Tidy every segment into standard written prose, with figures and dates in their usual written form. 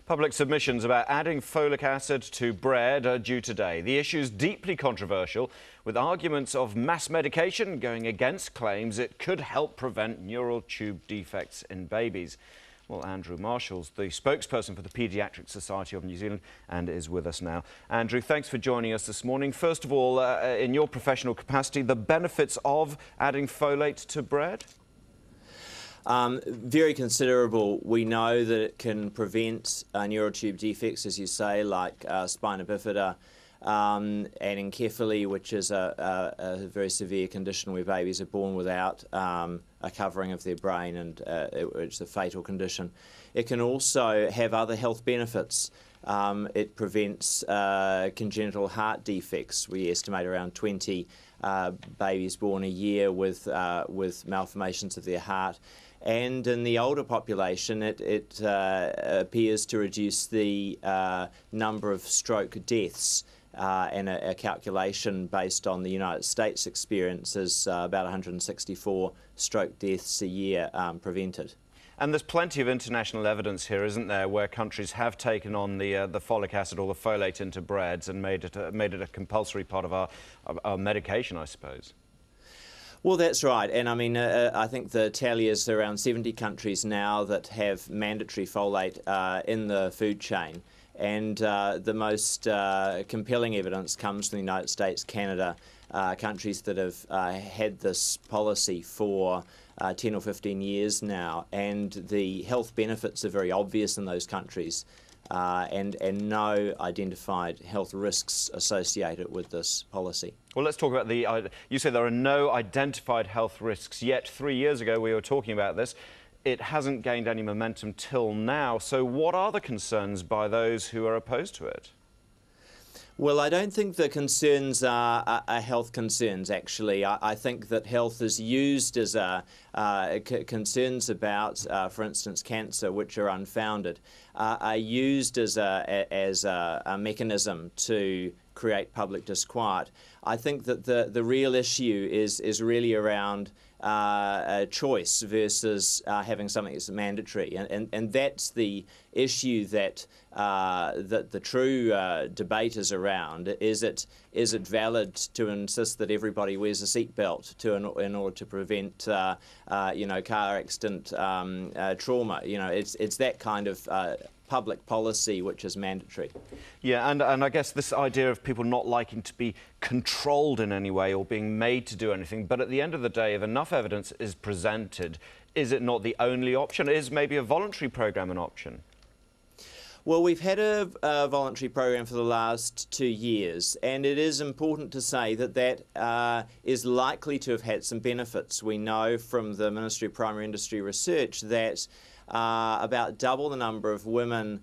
Public submissions about adding folic acid to bread are due today. The issue is deeply controversial, with arguments of mass medication going against claims it could help prevent neural tube defects in babies. Well, Andrew Marshall's the spokesperson for the Paediatric Society of New Zealand and is with us now. Andrew, thanks for joining us this morning. First of all, in your professional capacity, the benefits of adding folate to bread? Very considerable. We know that it can prevent neural tube defects, as you say, like spina bifida and encephaly, which is a very severe condition where babies are born without a covering of their brain, and it's a fatal condition. It can also have other health benefits. It prevents congenital heart defects. We estimate around 20 babies born a year with malformations of their heart. And in the older population, it appears to reduce the number of stroke deaths. And a calculation based on the United States experience is about 164 stroke deaths a year prevented. And there's plenty of international evidence here, isn't there, where countries have taken on the folic acid or the folate into breads and made it a compulsory part of our medication, I suppose. Well, that's right, and I mean, I think the tally is around 70 countries now that have mandatory folate in the food chain, and the most compelling evidence comes from the United States, Canada, countries that have had this policy for 10 or 15 years now, and the health benefits are very obvious in those countries. And no identified health risks associated with this policy. Well, let's talk about you say there are no identified health risks, yet 3 years ago we were talking about this. It hasn't gained any momentum till now. So what are the concerns by those who are opposed to it? Well, I don't think the concerns are health concerns, actually. I think that health is used as concerns about, for instance, cancer, which are unfounded, are used as a mechanism to create public disquiet. I think that the real issue is really around choice versus having something that's mandatory, and that's the issue that the true debate is around. Is it valid to insist that everybody wears a seatbelt in order to prevent car accident trauma? You know, it's that kind of public policy which is mandatory. Yeah, and I guess this idea of people not liking to be controlled in any way or being made to do anything, but at the end of the day, if enough evidence is presented, is it not the only option? Is maybe a voluntary program an option? Well, we've had a voluntary program for the last 2 years, and it is important to say that is likely to have had some benefits. We know from the Ministry of Primary Industry Research that about double the number of women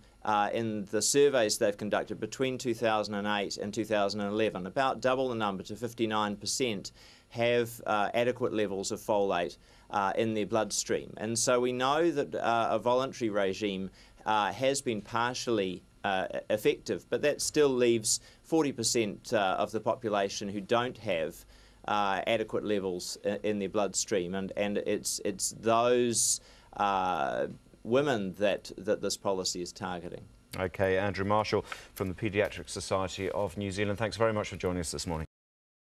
in the surveys they've conducted between 2008 and 2011, about double the number to 59%, have adequate levels of folate in their bloodstream. And so we know that a voluntary regime has been partially effective, but that still leaves 40% of the population who don't have adequate levels in their bloodstream, and it's those women that this policy is targeting. Okay, Andrew Marshall from the Paediatric Society of New Zealand, thanks very much for joining us this morning.